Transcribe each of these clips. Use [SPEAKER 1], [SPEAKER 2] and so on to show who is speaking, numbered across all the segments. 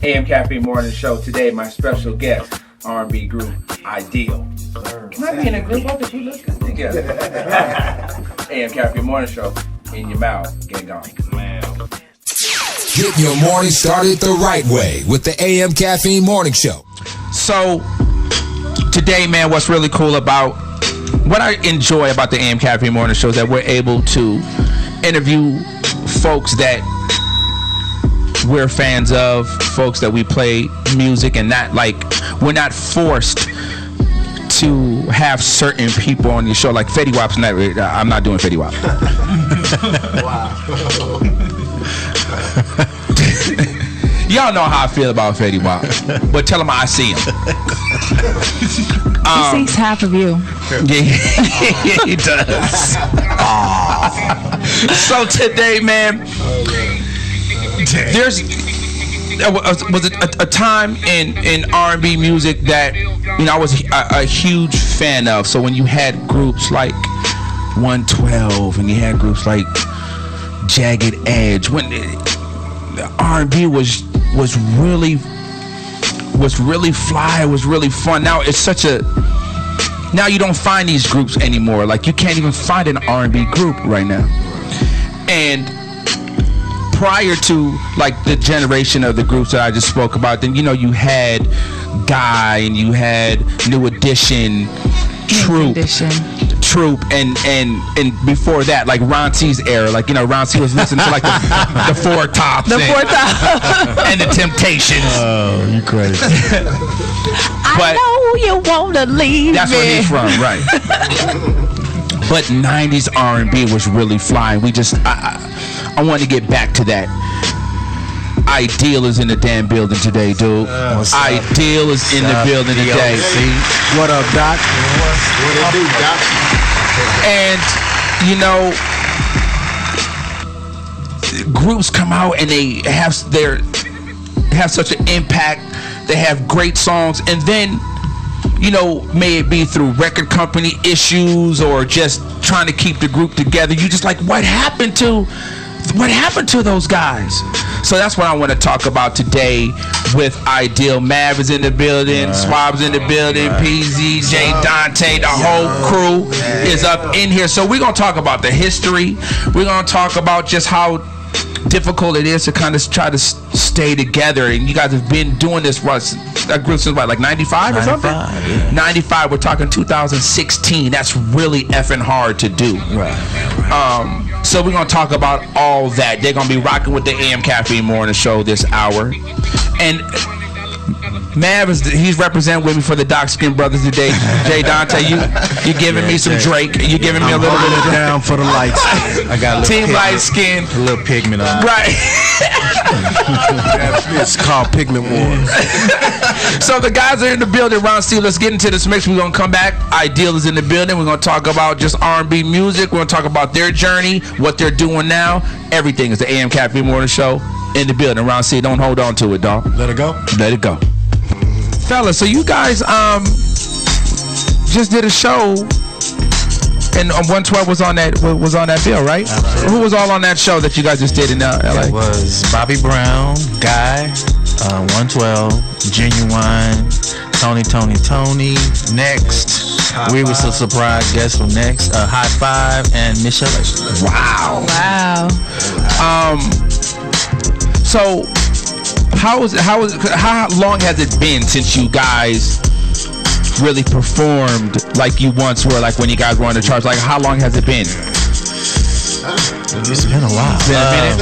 [SPEAKER 1] AM Caffeine Morning Show. Today, my special guest, R&B group Ideal. Can I be in a group? Both of you listen together. AM Caffeine Morning Show. In your mouth. Get gone.
[SPEAKER 2] Get your morning started the right way with the AM Caffeine Morning Show.
[SPEAKER 3] So, today, man, what's really cool about, what I enjoy about the AM Caffeine Morning Show is that we're able to interview folks that we're fans of, folks that we play music, and not like, we're not forced to have certain people on your show. Like Fetty Wap's not, I'm not doing Fetty Wap. Y'all know how I feel about Fetty Wap, but tell him I see him.
[SPEAKER 4] He sees half of you.
[SPEAKER 3] Yeah, he does. So today, man, there was a time in R&B music that, you know, I was a huge fan of. So when you had groups like 112 and you had groups like Jagged Edge, when R&B was really fly, it was really fun. Now you don't find these groups anymore. Like, you can't even find an R&B group right now. And prior to like the generation of the groups that I just spoke about, then, you know, you had Guy and you had New Edition, Troop, and before that, like Ron C's era, like, you know, Ron C was listening to like the Four Tops, and the Temptations.
[SPEAKER 5] Oh, you crazy!
[SPEAKER 4] I know you wanna leave.
[SPEAKER 3] That's where he's from, right? But 90s R&B was really flying. I want to get back to that. Ideal is in the damn building today, dude. Ideal is in the building today.
[SPEAKER 5] What up, Doc?
[SPEAKER 6] What it do, Doc?
[SPEAKER 3] And, you know, groups come out and they have such an impact. They have great songs, and then, you know, may it be through record company issues or just trying to keep the group together, you just like, what happened to those guys? So that's what I want to talk about today with Ideal. Mav is in the building, Swab's in the building, PZ, J, Dante, the whole crew is up in here. So we're going to talk about the history. We're going to talk about just how difficult it is to kind of try to stay together. And you guys have been doing this group since what, like 95 or something?
[SPEAKER 5] Yeah.
[SPEAKER 3] 95, we're talking 2016. That's really effing hard to do.
[SPEAKER 5] Right.
[SPEAKER 3] So we're going to talk about all that. They're going to be rocking with the AM Caffeine Morning Show this hour. And Mav he's representing with me for the Dark Skin Brothers today. Jay Dante, you giving me some Drake. You giving me a little bit of
[SPEAKER 5] down for the lights. I got a
[SPEAKER 3] Team Light Skin.
[SPEAKER 5] A little pigment on it.
[SPEAKER 3] Right.
[SPEAKER 5] It's called Pigment Wars.
[SPEAKER 3] So the guys are in the building. Ron C, let's get into this mix. We're going to come back. Ideal is in the building. We're going to talk about just R&B music. We're going to talk about their journey, what they're doing now. Everything is the AM Caffeine Morning Show in the building. Ron C, don't hold on to it, dog.
[SPEAKER 5] Let it go.
[SPEAKER 3] Let it go. Fellas, so you guys just did a show, and 112 was on that bill, right?
[SPEAKER 5] Absolutely.
[SPEAKER 3] Who was all on that show that you guys just did in LA?
[SPEAKER 5] It was Bobby Brown, Guy, 112, Genuine, Tony, Next. We was a surprise guest from Next, High Five, and Michelle.
[SPEAKER 3] Wow. So how long has it been since you guys really performed like you once were, like when you guys were on the charts? Like, how long has it been?
[SPEAKER 5] It's been a while.
[SPEAKER 3] Been a minute?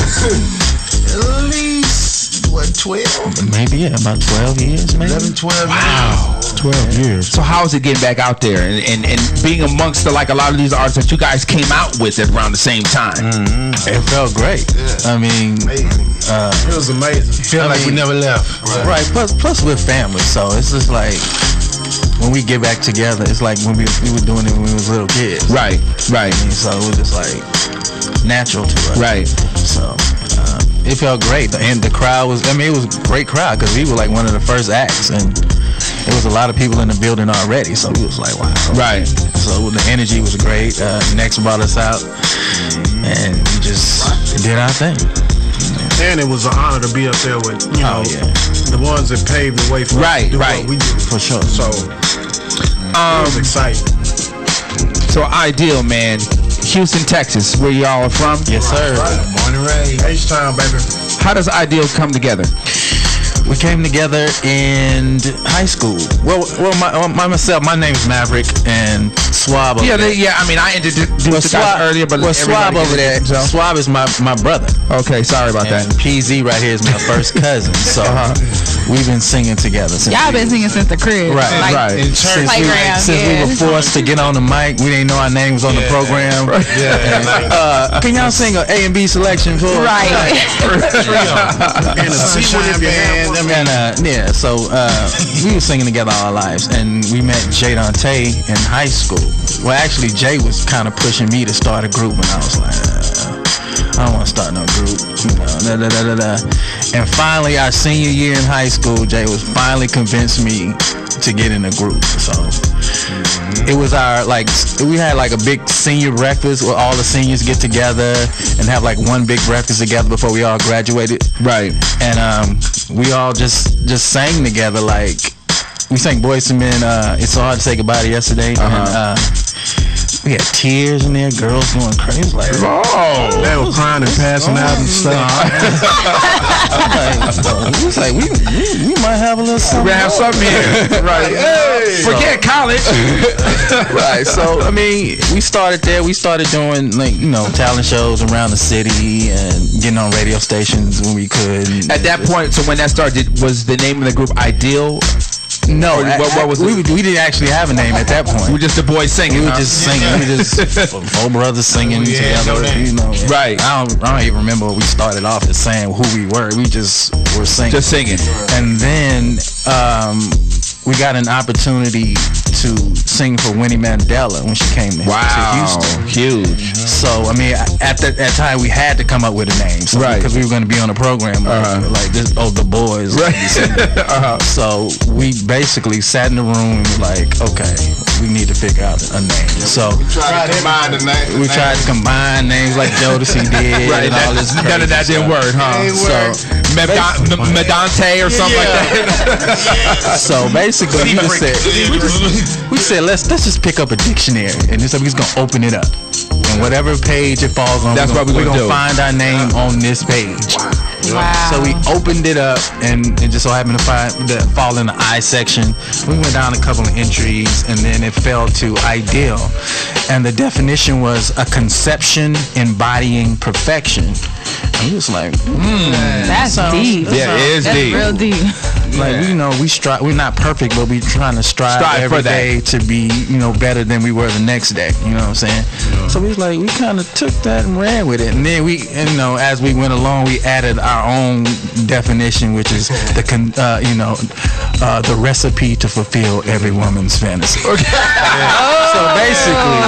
[SPEAKER 6] At least, what, 12?
[SPEAKER 5] Maybe, about 12 years, maybe.
[SPEAKER 6] 11, 12
[SPEAKER 3] Wow.
[SPEAKER 5] 12 years.
[SPEAKER 3] So how is it getting back out there and being amongst a lot of these artists that you guys came out with at around the same time?
[SPEAKER 5] Mm-hmm. It felt great.
[SPEAKER 6] Yeah.
[SPEAKER 5] I mean,
[SPEAKER 6] it was amazing. Feel like we never left.
[SPEAKER 5] Right. Plus we're family, so it's just like when we get back together, it's like when we were doing it when we was little kids.
[SPEAKER 3] Right.
[SPEAKER 5] I mean, so it was just like natural to us.
[SPEAKER 3] Right.
[SPEAKER 5] So it felt great, and the crowd was. I mean, it was a great crowd because we were like one of the first acts, and there was a lot of people in the building already. So it was like, wow.
[SPEAKER 3] Right.
[SPEAKER 5] So the energy was great. Next brought us out, and we just did our thing.
[SPEAKER 6] And it was an honor to be up there with, you know, the ones that paved the way for us to do what we do.
[SPEAKER 5] For sure.
[SPEAKER 6] So, it was exciting.
[SPEAKER 3] So Ideal, man. Houston, Texas, where y'all are from?
[SPEAKER 5] Yes, sir.
[SPEAKER 6] Born and raised. H-Town, baby.
[SPEAKER 3] How does Ideal come together?
[SPEAKER 5] We came together in high school. Well, my name's Maverick and Swab.
[SPEAKER 3] I mean, I introduced you guys earlier, but
[SPEAKER 5] Swab over there. Swab is my brother.
[SPEAKER 3] Okay, sorry about that.
[SPEAKER 5] PZ right here is my first cousin. So we've been singing together since.
[SPEAKER 4] Y'all been singing since the crib.
[SPEAKER 5] Right,
[SPEAKER 4] like,
[SPEAKER 3] right.
[SPEAKER 6] In church.
[SPEAKER 5] Since we were forced to get on the mic, we didn't know our names on the program. Can y'all sing an A and B selection for us?
[SPEAKER 4] Right.
[SPEAKER 6] And a Sunshine Band.
[SPEAKER 5] And so we were singing together all our lives, and we met Jay Dante in high school. Well, actually, Jay was kind of pushing me to start a group, and I was like, I don't want to start no group, you know. And finally, our senior year in high school, Jay was finally convinced me to get in a group. So it was we had like a big senior breakfast where all the seniors get together and have like one big breakfast together before we all graduated.
[SPEAKER 3] Right.
[SPEAKER 5] And we all just sang together. Like we sang Boyz II Men, It's So Hard to Say Goodbye to Yesterday. And we had tears in there, girls going crazy. Like,
[SPEAKER 6] They were crying and passing out and stuff.
[SPEAKER 5] it was like we might have a little something.
[SPEAKER 3] We have something here. Right. Hey. Forget college.
[SPEAKER 5] Right. So I mean, we started there. We started doing talent shows around the city and getting on radio stations when we could.
[SPEAKER 3] At that point, so when that started, was the name of the group Ideal?
[SPEAKER 5] No,
[SPEAKER 3] what was
[SPEAKER 5] we didn't actually have a name at that point.
[SPEAKER 3] We were just the boys singing.
[SPEAKER 5] We were just singing. We were just four brothers singing together.
[SPEAKER 3] Right.
[SPEAKER 5] I don't even remember what we started off as saying who we were. We just were singing.
[SPEAKER 3] Just singing.
[SPEAKER 5] And then we got an opportunity to sing for Winnie Mandela when she came to Houston.
[SPEAKER 3] Huge.
[SPEAKER 5] So I mean, at that time we had to come up with a name, because we were going to be on a program like this. Oh, the boys. Right. So we basically sat in the room and were like, okay, we need to figure out a name. So
[SPEAKER 6] We tried to
[SPEAKER 5] combine names like Jodeci did.
[SPEAKER 3] Right.
[SPEAKER 5] And all this
[SPEAKER 3] None of that didn't work, huh?
[SPEAKER 5] So
[SPEAKER 3] Medante or something like that.
[SPEAKER 5] So basically, we said let's just pick up a dictionary, and this we're just gonna open it up, and whatever page it falls on,
[SPEAKER 3] that's what we're gonna do.
[SPEAKER 5] Find our name on this page.
[SPEAKER 4] Wow.
[SPEAKER 5] So we opened it up, and it just so happened to fall in the I section. We went down a couple of entries, and then it fell to Ideal, and the definition was a conception embodying perfection. And we was like,
[SPEAKER 4] that's deep.
[SPEAKER 3] Yeah, it is
[SPEAKER 4] that's
[SPEAKER 3] deep.
[SPEAKER 4] Real deep.
[SPEAKER 5] Like we strive. We're not perfect, but we're trying to strive every day to be, better than we were the next day. You know what I'm saying? Yeah. So we was like, we kind of took that and ran with it. And then as we went along, we added our own definition, which is the recipe to fulfill every woman's fantasy. Okay. So basically,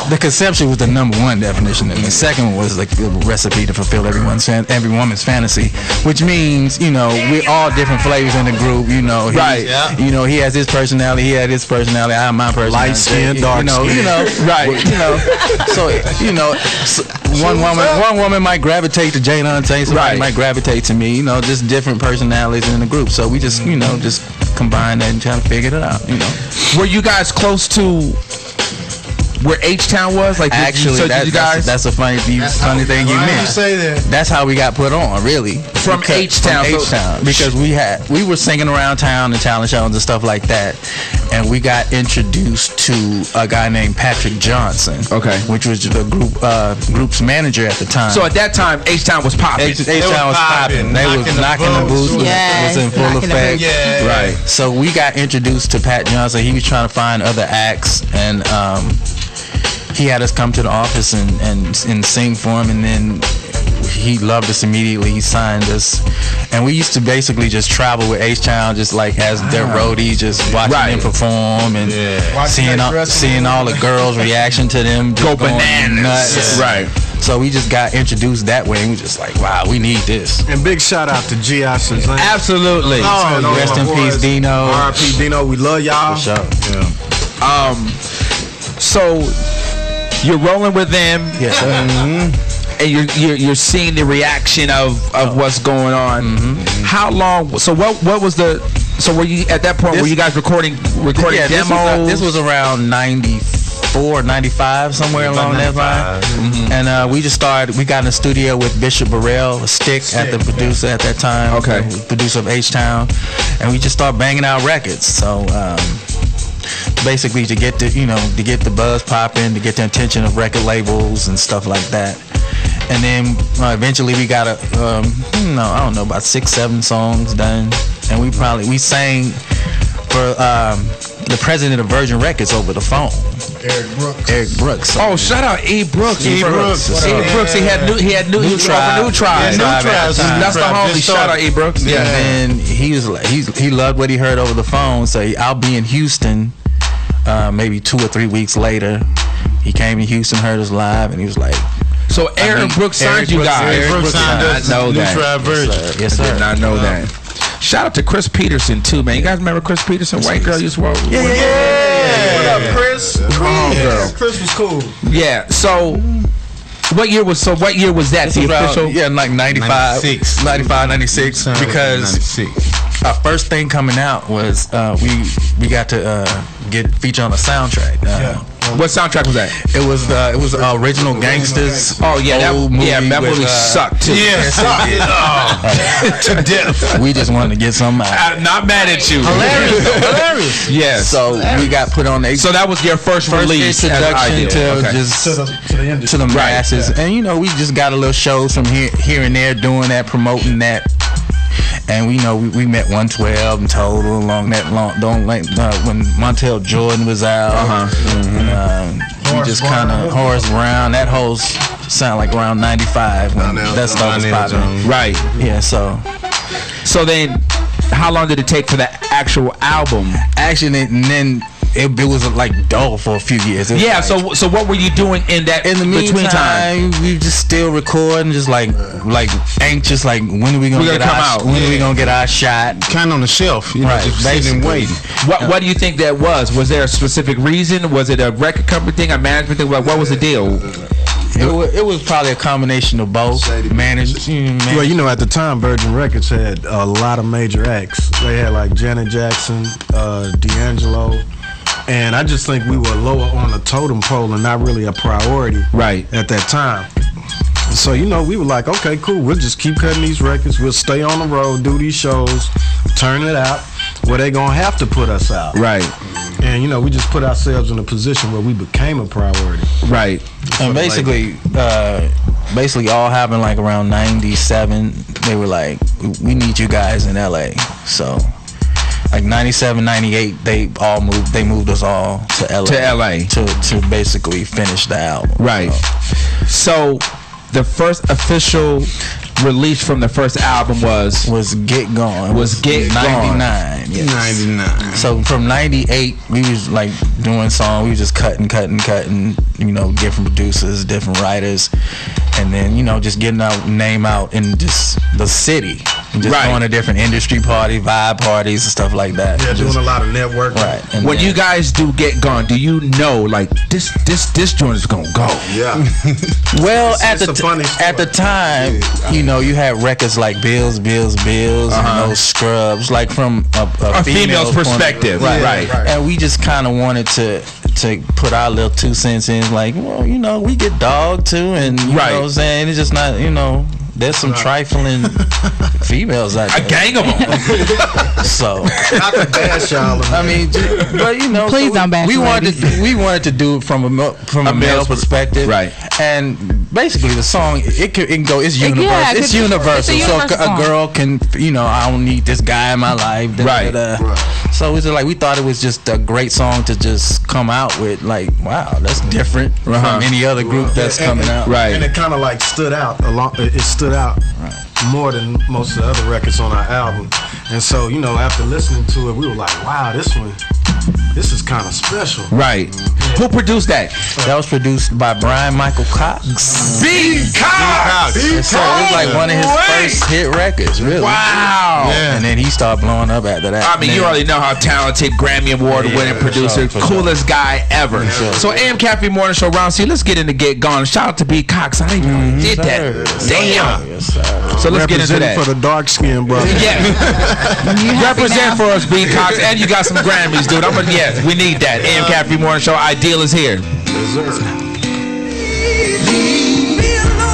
[SPEAKER 5] the conception was the number one definition, and the second one was like the recipe to fulfill every woman's fantasy, which means we're all different flavors in the group.
[SPEAKER 3] Right.
[SPEAKER 5] He has his personality. He had his personality. I have my personality.
[SPEAKER 6] Light skin, dark skin.
[SPEAKER 5] Right. So one woman might gravitate to Jay Dante. Somebody might gravitate to me. Just different personalities in the group. So we just just combine that and try to figure it out.
[SPEAKER 3] Were you guys close to where H-Town was? Like,
[SPEAKER 5] actually, that's a funny thing you mentioned. That's how we got put on, really.
[SPEAKER 3] From H-Town.
[SPEAKER 5] Because we were singing around town and talent shows and stuff like that, and we got introduced to a guy named Patrick Johnson.
[SPEAKER 3] Okay.
[SPEAKER 5] Which was the group's manager at the time.
[SPEAKER 3] So at that time, H-Town was popping.
[SPEAKER 5] H-Town was popping. They was knocking the boots. Was in full effect.
[SPEAKER 3] Yeah. Right.
[SPEAKER 5] So we got introduced to Pat Johnson. He was trying to find other acts, and he had us come to the office and sing for him, and then he loved us immediately. He signed us, and we used to basically just travel with H-Town, just like as their roadies, just watching them perform and seeing all the girls' reaction to them, just
[SPEAKER 3] go
[SPEAKER 5] going
[SPEAKER 3] bananas.
[SPEAKER 5] Nuts.
[SPEAKER 3] Right.
[SPEAKER 5] So we just got introduced that way, and we just like, wow, we need this.
[SPEAKER 6] And big shout out to G.I. Shazam.
[SPEAKER 3] Absolutely.
[SPEAKER 5] Rest in peace, Dino.
[SPEAKER 6] R.I.P. Dino. We love y'all.
[SPEAKER 5] For sure.
[SPEAKER 6] Yeah.
[SPEAKER 3] So you're rolling with them.
[SPEAKER 5] Yes, sir.
[SPEAKER 3] and you're seeing the reaction of what's going on. How long? So what was the? So were you at that point? Were you guys recording demos?
[SPEAKER 5] This was around 94, 95, somewhere along that line. And we just started. We got in the studio with Bishop Burrell, Stick at the producer at that time.
[SPEAKER 3] Okay,
[SPEAKER 5] the producer of H-Town, and we just started banging out records. So. Basically, to get the buzz popping, to get the attention of record labels and stuff like that, and then eventually we got I don't know, about 6-7 songs done, and we sang for the president of Virgin Records over the phone, Eric Brooks. So.
[SPEAKER 3] Oh, shout out E. Brooks.
[SPEAKER 6] E. Brooks.
[SPEAKER 3] He had New Tribe. That's the homie. Shout out E. Brooks.
[SPEAKER 5] Yeah, and he was like, he loved what he heard over the phone. So I'll be in Houston. Maybe 2 or 3 weeks later, he came to Houston, heard us live, and he was like,
[SPEAKER 3] "So Eric Brooks signed you guys."
[SPEAKER 6] Eric Brooks signed us.
[SPEAKER 3] I know that.
[SPEAKER 5] Yes, sir.
[SPEAKER 3] I did not know that. Shout out to Chris Peterson too, man. You guys remember Chris Peterson? White girl used to work.
[SPEAKER 6] Yeah.
[SPEAKER 3] What up, Chris? Girl.
[SPEAKER 6] Chris was cool.
[SPEAKER 3] Yeah. So. What year was that?
[SPEAKER 5] This
[SPEAKER 3] The
[SPEAKER 5] was
[SPEAKER 3] official?
[SPEAKER 5] yeah, like 95, 96, because our first thing coming out was we got to get featured on a soundtrack.
[SPEAKER 3] What soundtrack was that?
[SPEAKER 5] It was Original Gangsters.
[SPEAKER 3] Oh yeah, that movie sucked too.
[SPEAKER 6] Yeah, to death.
[SPEAKER 5] We just wanted to get something out.
[SPEAKER 3] Not mad at you.
[SPEAKER 6] Hilarious.
[SPEAKER 3] Yes.
[SPEAKER 5] So we got put on the.
[SPEAKER 3] So that was your first release
[SPEAKER 5] introduction to
[SPEAKER 3] okay.
[SPEAKER 5] just
[SPEAKER 6] To the industry.
[SPEAKER 5] to the masses, and we just got a little shows from here and there, doing that, promoting that. And we met 112 and Total along that when Montel Jordan was out. We just kind of Horace Brown. That whole sound like around 95 when that stuff was popping.
[SPEAKER 3] Right.
[SPEAKER 5] Yeah. So
[SPEAKER 3] then, how long did it take for the actual album?
[SPEAKER 5] actually, and then it was like dull for a few years.
[SPEAKER 3] Yeah. So what were you doing in the
[SPEAKER 5] between time? We just still recording, just like anxious, like when are we gonna
[SPEAKER 3] come out?
[SPEAKER 5] When are we gonna get our shot?
[SPEAKER 6] Kind of on the shelf,
[SPEAKER 5] Right,
[SPEAKER 6] just sitting and waiting.
[SPEAKER 3] What do you think that was? Was there a specific reason? Was it a record company thing, a management thing? What was the deal?
[SPEAKER 5] It was probably a combination of both.
[SPEAKER 6] Well, at the time, Virgin Records had a lot of major acts. They had like Janet Jackson, D'Angelo, and I just think we were lower on the totem pole and not really a priority at that time. So, we were like, okay, cool, we'll just keep cutting these records. We'll stay on the road, do these shows, turn it out, where they gonna have to put us out.
[SPEAKER 3] Right.
[SPEAKER 6] And, we just put ourselves in a position where we became a priority.
[SPEAKER 3] Right.
[SPEAKER 5] And basically all happened like around 97. They were like, we need you guys in LA. So like 97, 98, they moved us all to LA. To basically finish the album.
[SPEAKER 3] Right. So the first official release from the first album was
[SPEAKER 5] Get Gone.
[SPEAKER 3] Was Get
[SPEAKER 5] 99.
[SPEAKER 3] Gone.
[SPEAKER 5] Yes.
[SPEAKER 6] 99.
[SPEAKER 5] So from 98, we was like doing songs. We was just cutting, different producers, different writers, and then just getting our name out in just the city, and just going to different industry parties, vibe parties, and stuff like that.
[SPEAKER 6] Yeah, doing a lot of networking.
[SPEAKER 5] Right. And
[SPEAKER 3] when you guys do Get Gone, do you know like this joint is gonna go?
[SPEAKER 6] Yeah.
[SPEAKER 5] Well, at
[SPEAKER 6] it's a funny
[SPEAKER 5] the time, you had records like Bills, Scrubs, like from a female's
[SPEAKER 3] perspective, right.
[SPEAKER 5] And we just kind of wanted to put our little 2 cents in, like, well, we get dogged too, and you know what I'm saying, it's just not, there's some trifling females out there.
[SPEAKER 3] A gang of them.
[SPEAKER 5] So
[SPEAKER 6] not to bash y'all.
[SPEAKER 5] I mean, but
[SPEAKER 4] please don't bash.
[SPEAKER 5] We wanted to do it from a male perspective,
[SPEAKER 3] right?
[SPEAKER 5] And basically, the song it can go. It's universal.
[SPEAKER 4] Yeah,
[SPEAKER 5] it's universal.
[SPEAKER 4] It's
[SPEAKER 5] So
[SPEAKER 4] universal
[SPEAKER 5] a girl can, I don't need this guy in my life.
[SPEAKER 3] Right.
[SPEAKER 5] So it's like we thought it was just a great song to just come out with. Like, wow, that's different from any other group that's coming out.
[SPEAKER 3] Right.
[SPEAKER 6] And it kind of like stood out It stood out more than most of the other records on our album. And so, after listening to it, we were like, wow, this one this is kind of special.
[SPEAKER 3] Right. Who produced that?
[SPEAKER 5] That was produced by Brian Michael Cox.
[SPEAKER 3] B. Cox.
[SPEAKER 5] Yes, sir. It was like one of his first hit records, really.
[SPEAKER 3] Wow.
[SPEAKER 5] Yeah. And then he started blowing up after that.
[SPEAKER 3] I mean, you already know how talented, Grammy Award winning producer,
[SPEAKER 5] for
[SPEAKER 3] coolest guy ever. So AM Caffeine Morning Show, Round C, let's get into Get Gone. Shout out to B. Cox. I didn't know he did that. Damn.
[SPEAKER 5] Yes, sir.
[SPEAKER 3] So let's get into that.
[SPEAKER 6] For the dark skin brother.
[SPEAKER 3] Yeah. Represent for us, B. Cox. And you got some Grammys, dude. Yes, we need that. AM Caffeine Morning Show. Ideal is here.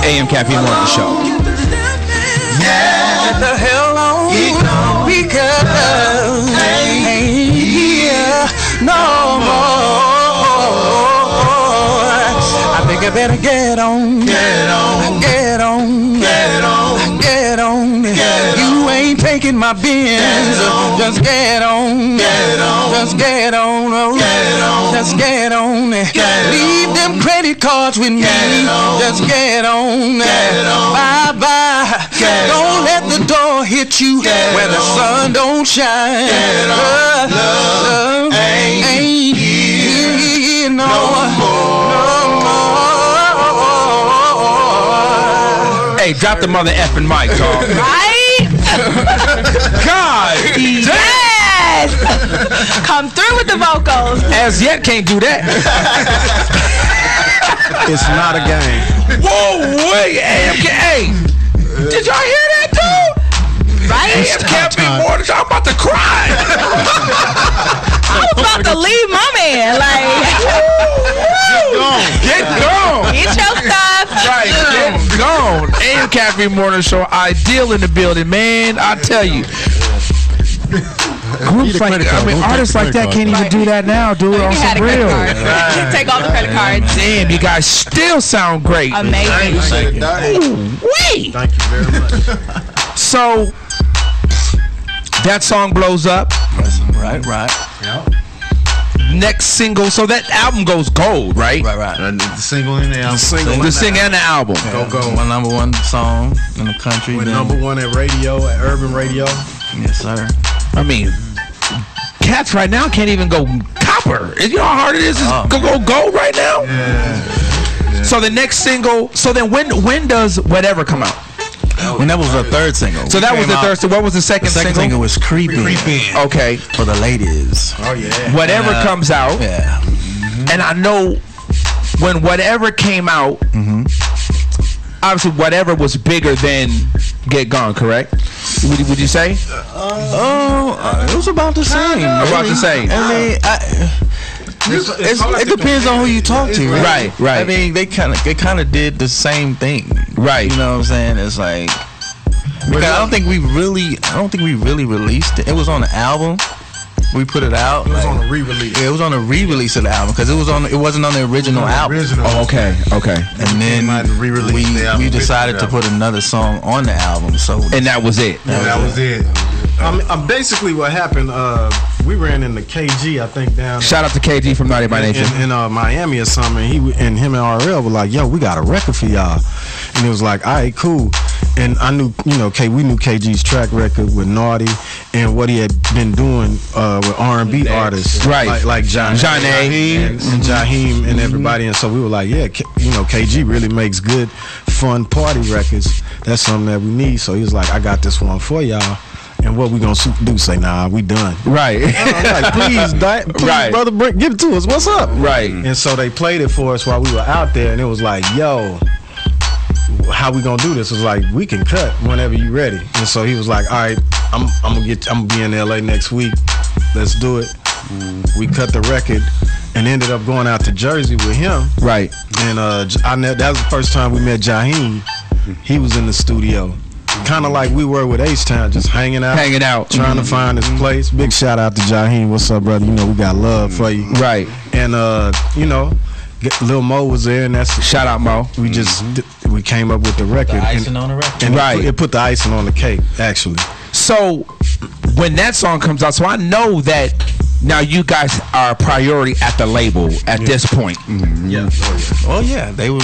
[SPEAKER 3] AM Caffeine Morning Show.
[SPEAKER 5] Get the hell on, because I ain't here no more. I think I better get on. You ain't taking my bins. Just get on. Just get on. Just get on. Leave them credit cards with me. Just get on. Bye bye. Don't let the door hit you where the sun don't shine. Love ain't here no more.
[SPEAKER 3] Hey, drop the mother effing mic, dog.
[SPEAKER 4] Right?
[SPEAKER 3] God.
[SPEAKER 4] Yes! Come through with the vocals.
[SPEAKER 3] As yet, can't do that.
[SPEAKER 6] It's not a game.
[SPEAKER 3] Whoa, wait, hey, did y'all hear that, dude?
[SPEAKER 4] Right?
[SPEAKER 3] AM Caffeine Morning Show, I'm about to cry.
[SPEAKER 4] I was about to leave my man. Like,
[SPEAKER 3] Get gone.
[SPEAKER 4] get your stuff.
[SPEAKER 3] Right, get gone. AM Caffeine Morning Show, Ideal in the building, man. I tell you. Groups like, artists like that can't even do that now, dude. On
[SPEAKER 4] You had a
[SPEAKER 3] some
[SPEAKER 4] credit
[SPEAKER 3] real.
[SPEAKER 4] card. Take all the credit cards.
[SPEAKER 3] Damn, you guys still sound great.
[SPEAKER 4] Amazing.
[SPEAKER 3] Wait.
[SPEAKER 6] Thank you very much.
[SPEAKER 3] So that song blows up.
[SPEAKER 5] Right.
[SPEAKER 3] Next single, so that album goes gold, right?
[SPEAKER 5] Right.
[SPEAKER 7] The single in the album.
[SPEAKER 3] The single and the album.
[SPEAKER 6] Go.
[SPEAKER 5] My #1 song in the country.
[SPEAKER 6] We're
[SPEAKER 5] then-
[SPEAKER 6] #1 at radio, at urban radio.
[SPEAKER 5] Yes, sir.
[SPEAKER 3] I mean, cats right now can't even go copper. You know how hard it is to go gold right now?
[SPEAKER 7] Yeah.
[SPEAKER 3] So the next single, so then when does Whatever come out?
[SPEAKER 5] When that was the third single.
[SPEAKER 3] So that was the third. So what was the second
[SPEAKER 5] The second single was Creeping.
[SPEAKER 3] Okay.
[SPEAKER 5] For the ladies.
[SPEAKER 6] Oh yeah.
[SPEAKER 3] Whatever comes out,
[SPEAKER 5] Yeah.
[SPEAKER 3] and I know when Whatever came out, obviously Whatever was bigger than Get Gone, correct? Would you say?
[SPEAKER 5] It was about the same.
[SPEAKER 3] About the same.
[SPEAKER 5] I mean, it depends on who you talk to, right?
[SPEAKER 3] Right.
[SPEAKER 5] I mean, they kind of did the same thing,
[SPEAKER 3] Right.
[SPEAKER 5] You know what I'm saying? It's like, because I don't think we really released it. It was on the album. We put it out.
[SPEAKER 6] It was on a re-release.
[SPEAKER 5] Yeah, it was on a re-release of the album because it wasn't on the original album.
[SPEAKER 3] Oh, okay.
[SPEAKER 5] And then we decided to put another song on the album. So
[SPEAKER 3] And that was it.
[SPEAKER 7] That was it.
[SPEAKER 6] Basically what happened, we ran into KG, I think, down
[SPEAKER 3] Shout out to KG from Naughty by Nature.
[SPEAKER 6] in Miami or something. Him and RL were like, yo, we got a record for y'all. And it was like, all right, cool. And I knew, we knew KG's track record with Naughty and what he had been doing with R&B artists.
[SPEAKER 3] Right.
[SPEAKER 6] Like Jaheim and Jaheim and everybody. And so we were like, yeah, KG really makes good, fun party records. That's something that we need. So he was like, I got this one for y'all. And what we gonna do? Say, nah, we done.
[SPEAKER 3] Right.
[SPEAKER 6] Like, please,
[SPEAKER 3] Right.
[SPEAKER 6] brother, give it to us. What's up?
[SPEAKER 3] Right.
[SPEAKER 6] And so they played it for us while we were out there, and it was like, yo, how we gonna do this? It was like, we can cut whenever you ready. And so he was like, all right, I'm gonna be in LA next week. Let's do it. We cut the record and ended up going out to Jersey with him.
[SPEAKER 3] Right.
[SPEAKER 6] And that was the first time we met Jaheim. He was in the studio. Kind of like we were with H-Town, just hanging out. Trying to find his place. Big shout out to Jaheim. What's up, brother? We got love for you.
[SPEAKER 3] Right.
[SPEAKER 6] And, Lil Mo was there, and that's...
[SPEAKER 3] Shout out, Mo.
[SPEAKER 6] We came up with the record.
[SPEAKER 5] The icing on the record.
[SPEAKER 6] And
[SPEAKER 3] Right.
[SPEAKER 6] it put the icing on the cake, actually.
[SPEAKER 3] So when that song comes out, so I know that now you guys are a priority at the label at this point.
[SPEAKER 6] Yeah.
[SPEAKER 5] Oh yeah, they were.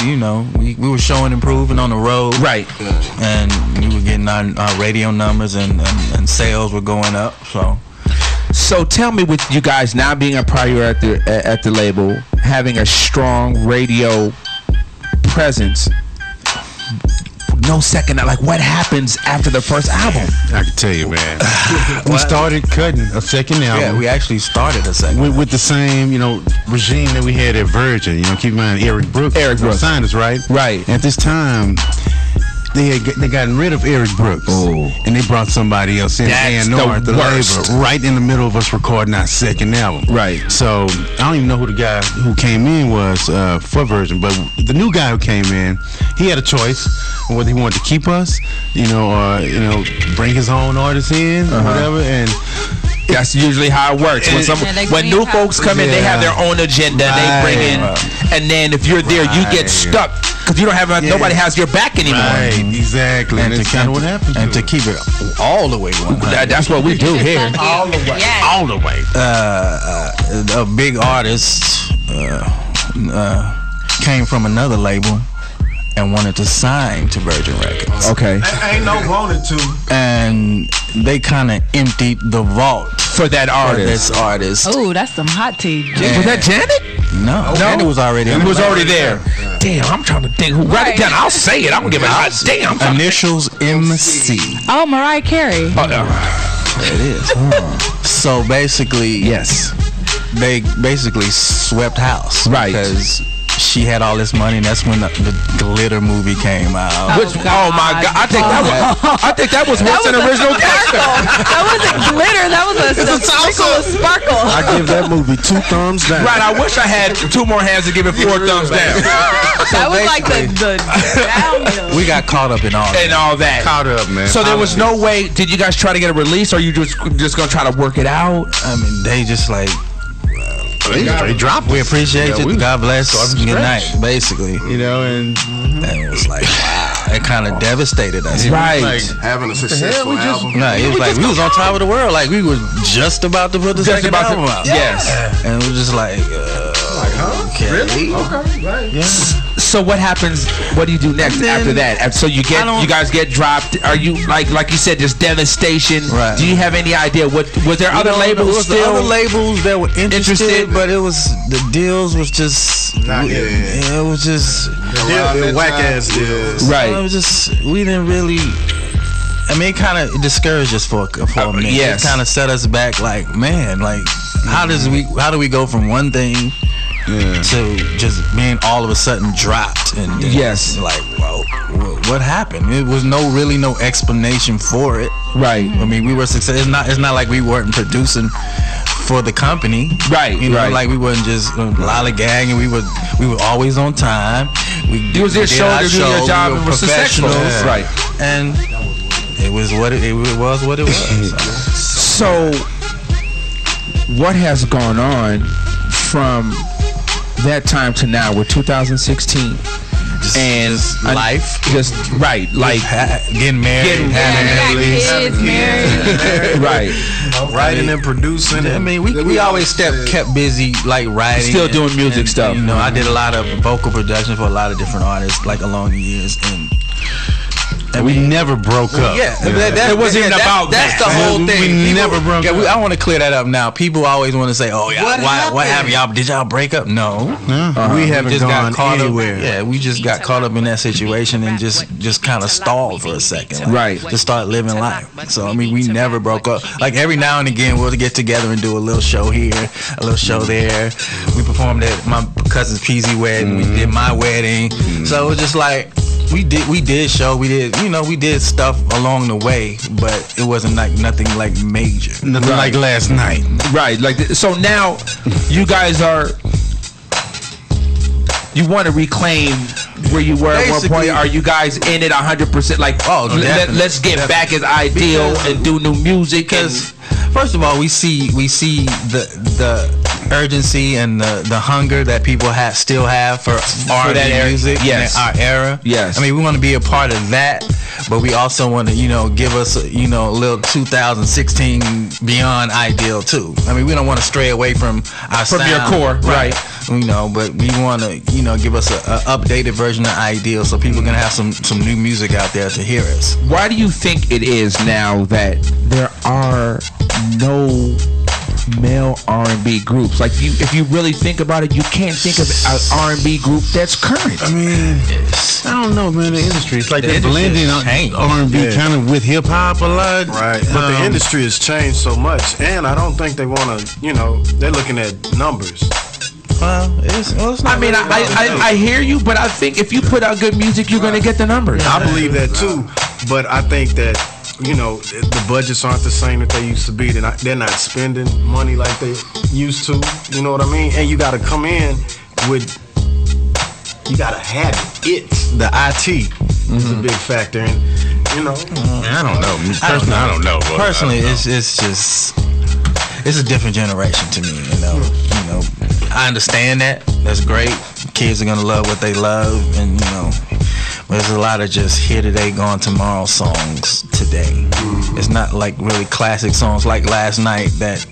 [SPEAKER 5] We were showing improving on the road,
[SPEAKER 3] Right.
[SPEAKER 5] And we were getting our radio numbers and sales were going up.
[SPEAKER 3] So tell me, with you guys now being a prior at the label, having a strong radio presence, no second, like what happens after the first album?
[SPEAKER 7] I can tell you, man. We started cutting a second album.
[SPEAKER 5] Yeah, we actually started a second.
[SPEAKER 7] With the same, regime that we had at Virgin. Keep in mind, Eric Brooks signed us, right?
[SPEAKER 3] Right.
[SPEAKER 7] At this time, they gotten rid of Eric Brooks, and they brought somebody else in,
[SPEAKER 3] That's
[SPEAKER 7] A&R,
[SPEAKER 3] the
[SPEAKER 7] the
[SPEAKER 3] worst.
[SPEAKER 7] label, right in the middle of us recording our second album.
[SPEAKER 3] Right.
[SPEAKER 7] So I don't even know who the guy who came in was for Virgin, but the new guy who came in, he had a choice on whether he wanted to keep us, or bring his own artists in, or whatever, and.
[SPEAKER 3] That's usually how it works. When new folks come in, they have their own agenda. They bring in, and then if you're there, you get stuck because you don't have nobody has your back anymore.
[SPEAKER 7] Right, exactly. And that's kind of what happened.
[SPEAKER 5] And to keep it all the way 100.
[SPEAKER 3] That's what we do here.
[SPEAKER 4] All the way. Yes.
[SPEAKER 7] All the way.
[SPEAKER 5] A big artist came from another label and wanted to sign to Virgin Records.
[SPEAKER 3] Okay.
[SPEAKER 6] Ain't no wanted to.
[SPEAKER 5] And they kind of emptied the vault
[SPEAKER 3] For that artist.
[SPEAKER 5] this artist.
[SPEAKER 4] Oh, that's some hot tea.
[SPEAKER 3] Was that Janet?
[SPEAKER 5] No, Janet was already.
[SPEAKER 3] It was already there. Damn, I'm trying to think. Write it down. I'll say it. I'm gonna give it a hot damn.
[SPEAKER 5] Initials MC.
[SPEAKER 4] Oh, Mariah Carey.
[SPEAKER 5] It is. So basically,
[SPEAKER 3] Yes.
[SPEAKER 5] they basically swept house.
[SPEAKER 3] Right.
[SPEAKER 5] Because she had all this money, and that's when the Glitter movie came out.
[SPEAKER 3] Which, oh my God! I think that was worse than original gangster.
[SPEAKER 4] That wasn't glitter. That was a sprinkle of sparkle.
[SPEAKER 6] I give that movie 2 thumbs down.
[SPEAKER 3] Right. I wish I had 2 more hands to give it 4 thumbs down.
[SPEAKER 4] That was like the downhill.
[SPEAKER 5] We got caught up in all that.
[SPEAKER 3] And all that.
[SPEAKER 7] Caught up, man.
[SPEAKER 3] So there was no way. Did you guys try to get a release, or you just gonna try to work it out?
[SPEAKER 5] I mean, they just like,
[SPEAKER 7] They dropped.
[SPEAKER 5] we appreciate you. God bless.
[SPEAKER 7] from
[SPEAKER 5] Good
[SPEAKER 7] scratch.
[SPEAKER 5] night, basically.
[SPEAKER 7] And
[SPEAKER 5] And it was like, wow. It kind of devastated us.
[SPEAKER 3] Right.
[SPEAKER 6] Like having a successful album.
[SPEAKER 5] No, it was like we was on top of the world. Like we was just about to put the second album out.
[SPEAKER 3] Yes.
[SPEAKER 5] And it was just like, okay.
[SPEAKER 6] Really? Okay, right.
[SPEAKER 5] Yeah.
[SPEAKER 3] So what happens? What do you do next
[SPEAKER 5] Then-
[SPEAKER 3] after that? So you guys get dropped. Are you like you said, just devastation?
[SPEAKER 5] Right.
[SPEAKER 3] Do you have any idea what was there other
[SPEAKER 5] There
[SPEAKER 3] labels
[SPEAKER 5] was
[SPEAKER 3] still?
[SPEAKER 5] other labels that were interested, but it was the deals was just it was just
[SPEAKER 6] Whack ass deals.
[SPEAKER 3] Right.
[SPEAKER 5] it was just we didn't really. I mean, it kind of discouraged us for a minute.
[SPEAKER 3] yes.
[SPEAKER 5] It kind of set us back. Like, man, like how do we go from one thing to just being all of a sudden dropped and
[SPEAKER 3] Yes.
[SPEAKER 5] like, well, what happened? It was no explanation for it.
[SPEAKER 3] Right.
[SPEAKER 5] I mean, we were successful. It's not like we weren't producing for the company.
[SPEAKER 3] Right.
[SPEAKER 5] You know,
[SPEAKER 3] right.
[SPEAKER 5] like we wasn't just lollygagging. We were always on time.
[SPEAKER 3] You was there showing to do your job
[SPEAKER 5] we
[SPEAKER 3] and
[SPEAKER 5] were
[SPEAKER 3] was successful.
[SPEAKER 5] professionals.
[SPEAKER 3] Right.
[SPEAKER 5] And it was what it was.
[SPEAKER 3] So what has gone on from that time to now? We're 2016. And
[SPEAKER 5] life.
[SPEAKER 3] Just right. Like
[SPEAKER 5] Getting married.
[SPEAKER 3] Getting
[SPEAKER 4] Kids, married.
[SPEAKER 3] right.
[SPEAKER 6] Writing and producing.
[SPEAKER 5] I mean, we always kept busy, like writing.
[SPEAKER 3] Still doing music stuff.
[SPEAKER 5] You know, I did a lot of vocal production for a lot of different artists, like along the years, and
[SPEAKER 7] we never broke up.
[SPEAKER 5] Yeah,
[SPEAKER 3] It wasn't even about
[SPEAKER 5] that's
[SPEAKER 3] that.
[SPEAKER 5] the whole thing.
[SPEAKER 7] We never broke up.
[SPEAKER 5] I want to clear that up now. People always want to say, "Oh, yeah, what happened? Y'all did y'all break up?" No,
[SPEAKER 7] We haven't
[SPEAKER 5] just
[SPEAKER 7] gone
[SPEAKER 5] got caught
[SPEAKER 7] anywhere.
[SPEAKER 5] up. Yeah, we just got caught up in that situation and just kind of stalled for a second. Like,
[SPEAKER 3] Right.
[SPEAKER 5] Just start living life. So I mean, we never broke up. Like every now and again, we'll get together and do a little show here, a little show there. We performed at my cousin's PZ wedding. We did my wedding. So it was just like. We did show, we did stuff along the way, but it wasn't like nothing like major.
[SPEAKER 7] Nothing like last night.
[SPEAKER 3] Right. Like so now you guys you want to reclaim where you were at one point. Are you guys in it 100%? Like, let's get back as ideal and do new music.
[SPEAKER 5] Because first of all, we see the urgency and the hunger that people still have for R&B music in our era.
[SPEAKER 3] Yes.
[SPEAKER 5] I mean, we want to be a part of that, but we also want to, give us, a little 2016 beyond ideal too. I mean, we don't want to stray away from our sound,
[SPEAKER 3] your core, right?
[SPEAKER 5] But we want to, give us an updated version of ideal so people can have some new music out there to hear us.
[SPEAKER 3] Why do you think it is now that there are no groups. Like if you really think about it, you can't think of an R&B group that's current.
[SPEAKER 7] I mean, I don't know, man. The industry, it's like they're blending R&B kind of with hip hop a lot.
[SPEAKER 6] Right. But the industry has changed so much, and I don't think they want to. They're looking at numbers.
[SPEAKER 3] I mean, I hear you, but I think if you put out good music, you're gonna get the numbers.
[SPEAKER 6] I believe that too, but I think that the budgets aren't the same that they used to be. They're not spending money like they used to. You know what I mean? And you got to come in with. You got to have it. The IT is a big factor, and
[SPEAKER 7] I don't know. Personally, I don't know.
[SPEAKER 5] Personally, it's just. It's a different generation to me, I understand that. That's great. Kids are gonna love what they love, and but there's a lot of just here today, gone tomorrow songs today. It's not like really classic songs like Last Night that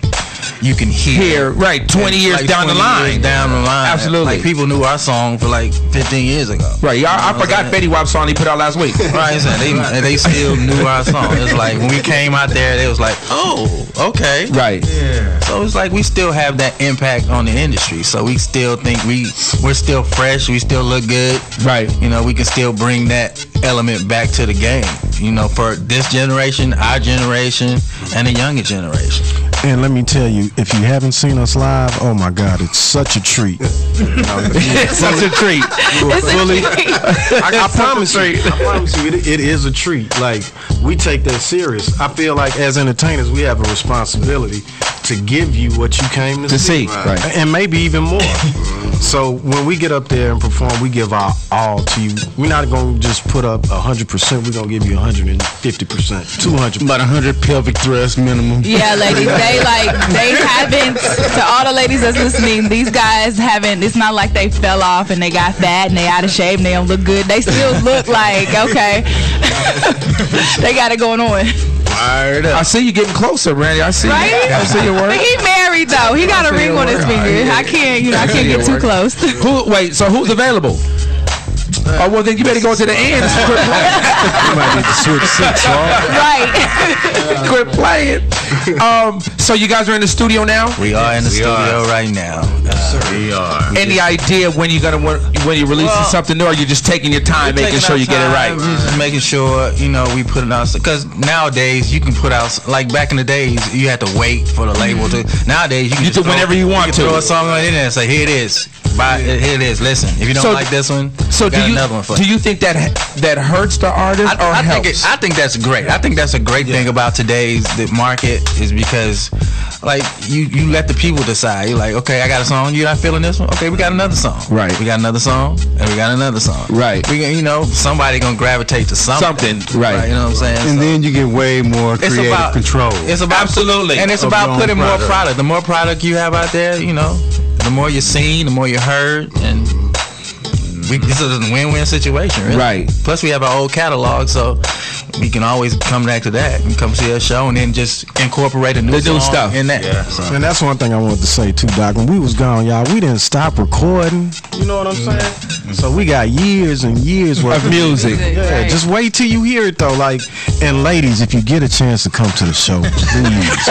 [SPEAKER 5] you can hear.
[SPEAKER 3] Right, 20 years
[SPEAKER 5] like
[SPEAKER 3] down
[SPEAKER 5] 20
[SPEAKER 3] the line.
[SPEAKER 5] Years down the line.
[SPEAKER 3] Absolutely.
[SPEAKER 5] Like people knew our song for like 15 years ago.
[SPEAKER 3] Right, I forgot Fetty Wap's song he put out last week.
[SPEAKER 5] Right, they still knew our song. It's like when we came out there, they was like, oh, okay.
[SPEAKER 3] Right.
[SPEAKER 5] Yeah. So it's like we still have that impact on the industry. So we still think we're still fresh. We still look good.
[SPEAKER 3] Right.
[SPEAKER 5] We can still bring that element back to the game. For this generation, our generation, and the younger generation.
[SPEAKER 6] And let me tell you, if you haven't seen us live, oh my God, it's such a treat.
[SPEAKER 3] It's such a treat.
[SPEAKER 6] I promise you, it is a treat. Like, we take that serious. I feel like as entertainers, we have a responsibility to give you what you came to see.
[SPEAKER 3] Right.
[SPEAKER 6] And maybe even more. So when we get up there and perform, we give our all to you. We're not going to just put up 100%. We're going to give you 150%, 200%.
[SPEAKER 7] About 100 pelvic thrusts minimum.
[SPEAKER 4] Yeah, ladies, they haven't, to all the ladies that's listening, these guys haven't, it's not like they fell off and they got fat and they out of shape and they don't look good. They still look like, okay, they got it going on.
[SPEAKER 3] I see you getting closer, Randy. I see.
[SPEAKER 4] Right?
[SPEAKER 3] I see your work.
[SPEAKER 4] But he married though. He got a ring on his finger. I can't get too close.
[SPEAKER 3] Wait, so who's available? Oh, well, then you better go to the end.
[SPEAKER 6] You might need to switch seats,
[SPEAKER 4] Right.
[SPEAKER 3] Quit playing. So you guys are in the studio now?
[SPEAKER 5] We are in the studio right now.
[SPEAKER 7] We are.
[SPEAKER 3] Any idea when you're releasing something new, or you're just taking your time, making sure you get it right?
[SPEAKER 5] We're just making sure, we put it out. Because nowadays, you can put out, like back in the days, you had to wait for the label to. Nowadays, you can just
[SPEAKER 3] do whenever you want to.
[SPEAKER 5] Throw a song on the internet and say, here it is. Here it is. Listen, if you don't like this one, got another one for you.
[SPEAKER 3] Do you think that hurts the artist or helps?
[SPEAKER 5] I think that's great. I think that's a great thing about today's market is because, like, you let the people decide. You're like, okay, I got a song. You're not feeling this one? Okay, we got another song.
[SPEAKER 3] Right.
[SPEAKER 5] We got another song, and we got another song.
[SPEAKER 3] Right.
[SPEAKER 5] We somebody gonna gravitate to something.
[SPEAKER 3] Right.
[SPEAKER 5] You know what I'm saying?
[SPEAKER 7] And then you get way more creative control.
[SPEAKER 5] It's about
[SPEAKER 3] absolutely,
[SPEAKER 5] and it's about putting more product. The more product you have out there, the more you're seen, the more you're heard, and this is a win-win situation, really.
[SPEAKER 3] Right.
[SPEAKER 5] Plus, we have our old catalog, so we can always come back to that and come see a show and then just incorporate a new song
[SPEAKER 3] stuff
[SPEAKER 5] in that.
[SPEAKER 7] Yeah.
[SPEAKER 5] So.
[SPEAKER 6] And that's one thing I wanted to say too, Doc. When we was gone, y'all, we didn't stop recording. You know what I'm saying? So we got years and years worth
[SPEAKER 3] of music.
[SPEAKER 6] Yeah,
[SPEAKER 4] right.
[SPEAKER 6] Just wait till you hear it though. Like, and ladies, if you get a chance to come to the show, please.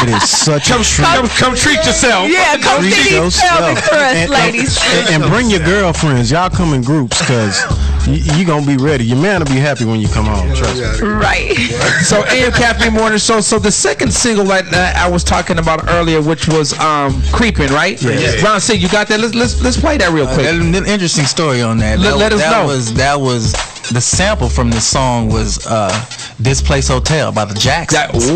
[SPEAKER 6] It is such a treat.
[SPEAKER 3] Come treat yourself.
[SPEAKER 4] Yeah, come
[SPEAKER 6] Treat
[SPEAKER 4] see these
[SPEAKER 6] yourself.
[SPEAKER 4] pelvic thrusts, ladies.
[SPEAKER 6] And bring your girlfriends. Y'all come in groups because you gonna be ready. Your man will be happy when you come home. Trust me.
[SPEAKER 4] Right.
[SPEAKER 3] So AM Caffeine Morning Show. So the second single that I was talking about earlier, which was "Creeping," right?
[SPEAKER 5] Yeah.
[SPEAKER 3] Ron C, you got that? Let's play that real quick.
[SPEAKER 5] An interesting story on that.
[SPEAKER 3] Let us know.
[SPEAKER 5] That was the sample from this song was "This Place Hotel" by the Jacksons.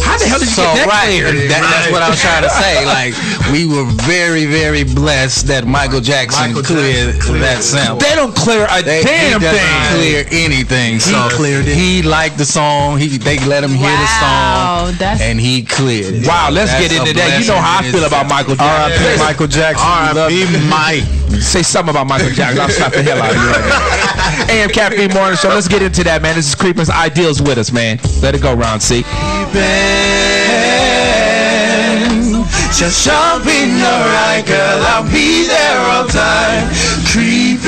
[SPEAKER 3] How the hell did you get that cleared?
[SPEAKER 5] That's what I was trying to say. Like, we were very, very blessed that Michael Jackson cleared that sample.
[SPEAKER 3] They don't clear a damn
[SPEAKER 5] he
[SPEAKER 3] thing.
[SPEAKER 5] doesn't clear anything. So
[SPEAKER 6] cleared it.
[SPEAKER 5] He liked the song. They let him hear the song, and he cleared it.
[SPEAKER 3] Wow, let's get into that. You know how I feel about Michael Jackson.
[SPEAKER 6] R.I.P. Michael Jackson.
[SPEAKER 7] R.I.P. Mike.
[SPEAKER 3] Say something about Michael Jackson. I'll slap the hell out of you right now. AM Caffeine Morning Show. Let's get into that, man. This is Creepin's Ideals with us, man. Let it go, Ron C.
[SPEAKER 5] Just jump in your ride, girl. I'll be there all time. Creeping.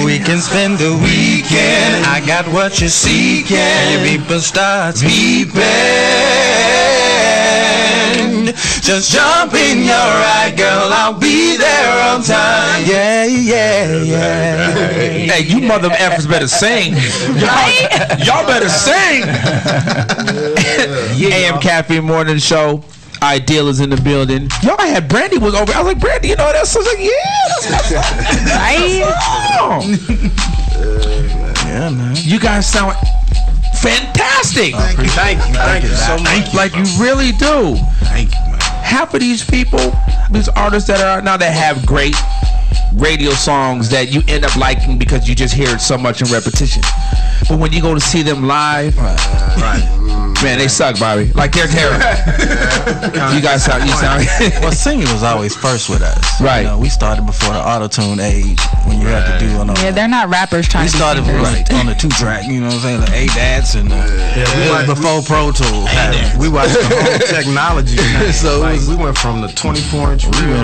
[SPEAKER 5] We can spend the weekend. I got what you're seeking. Your people starts beeping. Just jump in your ride, girl. I'll be there on time. Yeah, yeah, yeah.
[SPEAKER 3] Hey, you mother effers better sing. Y'all better sing. AM Caffeine Morning Show. Ideal is in the building. Yo, I had Brandy was over. I was like, Brandy, you know that song? I was like, yeah, that's
[SPEAKER 5] Yeah, man.
[SPEAKER 3] You guys sound fantastic.
[SPEAKER 6] Thank you so much.
[SPEAKER 3] Like you really do.
[SPEAKER 7] Thank you, man.
[SPEAKER 3] Half of these people, these artists that are out now that have great radio songs that you end up liking because you just hear it so much in repetition. But when you go to see them live,
[SPEAKER 7] Right.
[SPEAKER 3] man, they suck, Bobby. Like they're terrible. You guys sound.
[SPEAKER 5] Well, singing was always first with us.
[SPEAKER 3] Right.
[SPEAKER 5] You know, we started before the auto-tune age when you had to do on
[SPEAKER 4] Yeah, they're not rappers trying
[SPEAKER 5] we
[SPEAKER 4] to
[SPEAKER 5] started
[SPEAKER 4] be singers.
[SPEAKER 5] on the 2-track, you know what I'm saying? Like ADATs and it was before Pro Tools.
[SPEAKER 6] We watched the whole technology.
[SPEAKER 5] So
[SPEAKER 6] like,
[SPEAKER 5] it was-
[SPEAKER 6] we went from the 24-inch
[SPEAKER 5] We
[SPEAKER 6] reel.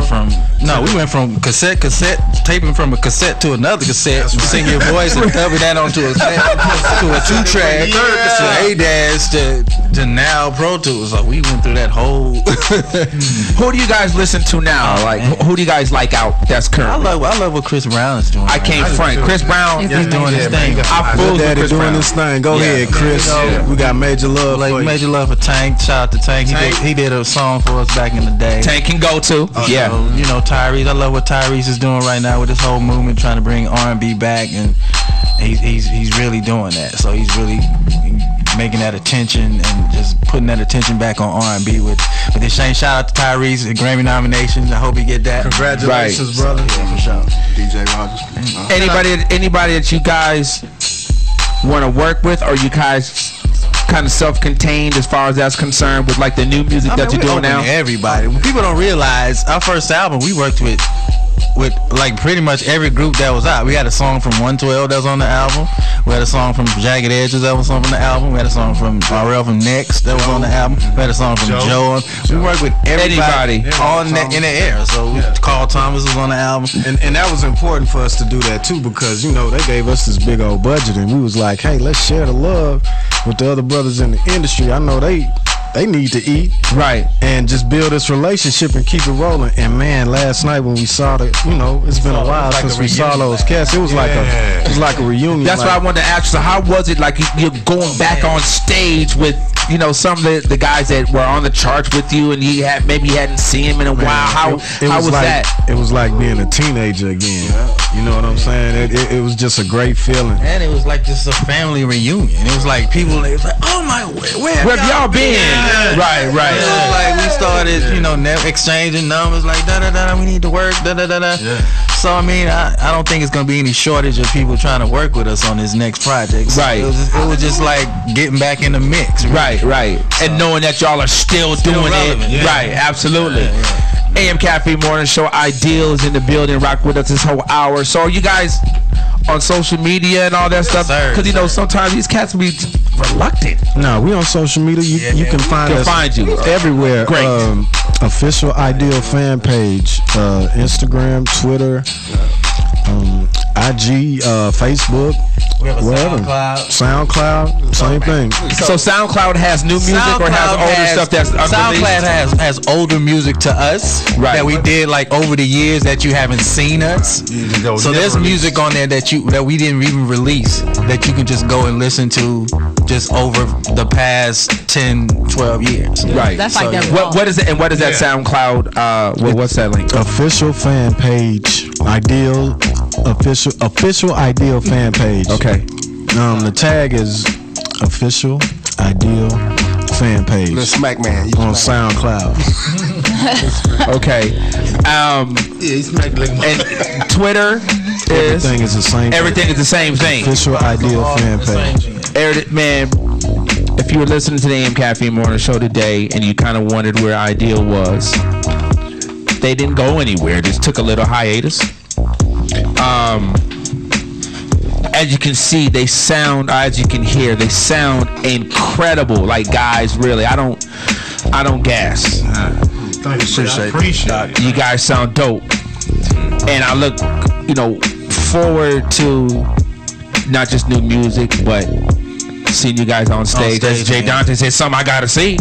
[SPEAKER 5] went from cassette, taping from a cassette to another cassette, sing your voice and dub that onto a 2-track, to ADATs, to now Pro Tools. So we went through that whole.
[SPEAKER 3] Who do you guys listen to now? Like, who do you guys like out? That's
[SPEAKER 5] I
[SPEAKER 3] current.
[SPEAKER 5] love what Chris Brown is doing.
[SPEAKER 3] I can't front. Chris Brown.
[SPEAKER 5] He's doing his thing.
[SPEAKER 3] I
[SPEAKER 6] Good
[SPEAKER 3] fools with
[SPEAKER 6] Daddy
[SPEAKER 3] Chris
[SPEAKER 6] doing
[SPEAKER 3] Brown.
[SPEAKER 6] this thing. Go
[SPEAKER 3] Yeah.
[SPEAKER 6] ahead, Chris.
[SPEAKER 3] Yeah.
[SPEAKER 6] We got major love
[SPEAKER 5] Like
[SPEAKER 6] for you.
[SPEAKER 5] major love for Tank. Shout out to Tank. He did a song for us back in the day.
[SPEAKER 3] Tank can go to. Yeah.
[SPEAKER 5] So, you know, Tyrese. I love what Tyrese is doing right now with this whole movement, trying to bring R&B back, and he's really doing that. So he's really making that attention and just putting that attention back on R&B with this Shane. Shout out to Tyrese, the Grammy nominations. I hope he get that.
[SPEAKER 6] Congratulations, brother.
[SPEAKER 5] Yeah, for sure.
[SPEAKER 7] DJ Rogers.
[SPEAKER 3] Anybody that you guys want to work with, or you guys kind of self-contained as far as that's concerned with like the new music that you're doing now?
[SPEAKER 5] Everybody. When people don't realize, our first album we worked with like pretty much every group that was out. We had a song from 112 that was on the album. We had a song from Jagged Edges that was on the album. We had a song from RL from Next that was on the album. We had a song from Joe. We worked with everybody on in the air. So Carl Thomas was on the album.
[SPEAKER 6] And that was important for us to do that too, because you know they gave us this big old budget, and we was like, hey, let's share the love with the other brothers in the industry. I know they need to eat,
[SPEAKER 3] Right.
[SPEAKER 6] and just build this relationship and keep it rolling. And man, last night when we saw the, you know, it's been a while since we saw those cats. It was like a reunion.
[SPEAKER 3] That's
[SPEAKER 6] like,
[SPEAKER 3] what I wanted to ask you. So how was it like you're going back on stage with, you know, some of the guys that were on the charts with you, and you maybe hadn't seen him in a while? How was
[SPEAKER 6] like,
[SPEAKER 3] that?
[SPEAKER 6] It was like being a teenager again. You know what I'm saying? It was just a great feeling.
[SPEAKER 5] And it was like just a family reunion. It was like people, they was like, oh my, where
[SPEAKER 3] Where have y'all been? Right.
[SPEAKER 5] It was like we started, you know, exchanging numbers like da-da-da, we need to work, da-da-da-da. So I mean, I don't think it's gonna be any shortage of people trying to work with us on this next project. So
[SPEAKER 3] Right.
[SPEAKER 5] It was just like getting back in the mix.
[SPEAKER 3] Right. And knowing that y'all are still doing
[SPEAKER 5] relevant,
[SPEAKER 3] it.
[SPEAKER 5] yeah.
[SPEAKER 3] Right, absolutely. AM Caffeine Morning Show. Ideal is in the building. Rock with us this whole hour. So are you guys on social media and all that stuff?
[SPEAKER 5] sir,
[SPEAKER 3] Because, you know, sometimes these cats be reluctant.
[SPEAKER 6] No, we on social media. You can find us
[SPEAKER 3] you
[SPEAKER 6] everywhere.
[SPEAKER 3] Great.
[SPEAKER 6] Official Ideal fan page, Instagram, Twitter, IG, Facebook,
[SPEAKER 5] We have a
[SPEAKER 6] wherever. SoundCloud, same thing.
[SPEAKER 3] So SoundCloud has new music or has older stuff that's unreleased?
[SPEAKER 5] SoundCloud has older music to us that we did like over the years that you haven't seen us. So there's music on there that we didn't even release that you can just go and listen to just over the past 10, 12 years.
[SPEAKER 3] Right.
[SPEAKER 4] That's like that.
[SPEAKER 3] What is it? And what is that SoundCloud? What's that link?
[SPEAKER 6] Official fan page, Ideal, official Ideal fan page.
[SPEAKER 3] Okay.
[SPEAKER 6] The tag is Official Ideal fan page
[SPEAKER 7] Little Smack Man.
[SPEAKER 6] on SoundCloud.
[SPEAKER 3] Okay. And Twitter is
[SPEAKER 6] Everything is the same.
[SPEAKER 3] everything is the same thing.
[SPEAKER 6] Official Ideal fan page.
[SPEAKER 3] Man, if you were listening to the AM Caffeine Morning Show today and you kind of wondered where Ideal was, they didn't go anywhere. Just took a little hiatus. As you can see, they sound, as you can hear, they sound incredible. Like, guys, really, I don't gas.
[SPEAKER 7] Appreciate it.
[SPEAKER 3] You guys sound dope. And I look, you know, forward to not just new music, but seen you guys on stage. As Jay Dante said, something I gotta see.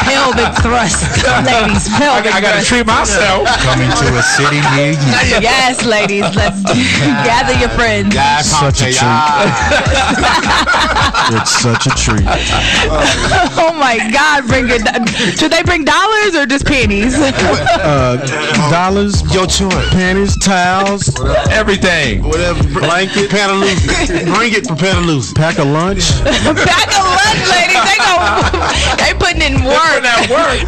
[SPEAKER 4] Pelvic thrust, ladies. Pelvic
[SPEAKER 3] I gotta treat myself.
[SPEAKER 5] Coming to a city near you.
[SPEAKER 4] Yes, ladies. Let's gather your friends.
[SPEAKER 6] Such a treat. It's such a treat.
[SPEAKER 4] Oh my God! Should they bring dollars or just pennies?
[SPEAKER 6] Dollars, your choice. Panties, towels,
[SPEAKER 3] Everything.
[SPEAKER 7] Whatever. Blanket. Prepare to lose it. Bring it. Prepare to lose it.
[SPEAKER 6] pack of lunch.
[SPEAKER 4] Pack a lunch, ladies. They putting in work.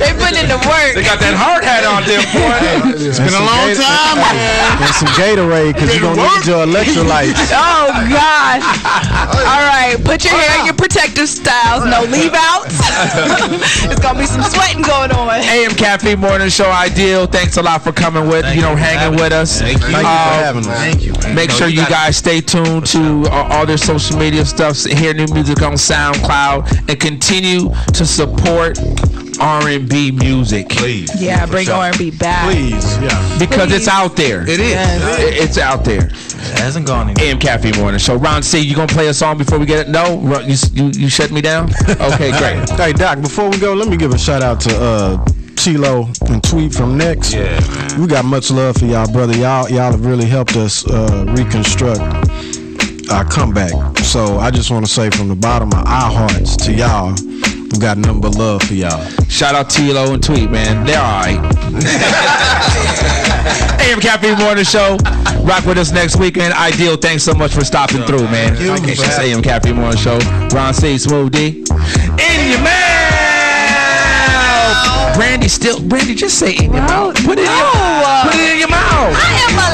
[SPEAKER 4] They putting in the work.
[SPEAKER 3] They got that hard hat on there, boy.
[SPEAKER 7] It's been a long time, man.
[SPEAKER 6] And some Gatorade because you're going to need your electrolytes.
[SPEAKER 4] Oh gosh! All right, put your hair in your protective styles. No leave outs. It's gonna be some sweating going on.
[SPEAKER 3] AM Caffeine Morning Show Ideal. Thanks a lot for coming with, hanging with us.
[SPEAKER 7] Thank you.
[SPEAKER 6] Thank you for having us.
[SPEAKER 7] Thank you.
[SPEAKER 3] Make sure you guys stay tuned to all their social media stuff. Hear new music on SoundCloud and continue to support R&B music.
[SPEAKER 7] Please.
[SPEAKER 4] Yeah, bring R&B back.
[SPEAKER 6] Please, yeah.
[SPEAKER 3] Because it's out there.
[SPEAKER 7] It is.
[SPEAKER 3] It's out there.
[SPEAKER 5] It hasn't gone anywhere.
[SPEAKER 3] AM Caffeine Morning Show. Ron C, you gonna play a song before we get it? No? You shut me down? Okay, great.
[SPEAKER 6] Hey, Doc, before we go, let me give a shout out to Chilo and Tweet from Next.
[SPEAKER 7] Yeah, man.
[SPEAKER 6] We got much love for y'all, brother. Y'all have really helped us reconstruct our comeback. So I just want to say from the bottom of our hearts to y'all, we got nothing but love for y'all.
[SPEAKER 3] Shout out Tilo and Tweet, man. They're alright. AM Caffeine Morning Show. Rock with us next weekend. Ideal, thanks so much for stopping through, man. It's AM Caffeine Morning Show. Ron C, Smooth D. In your mouth! Brandy, just say in your mouth. Put it in your mouth.
[SPEAKER 4] I am a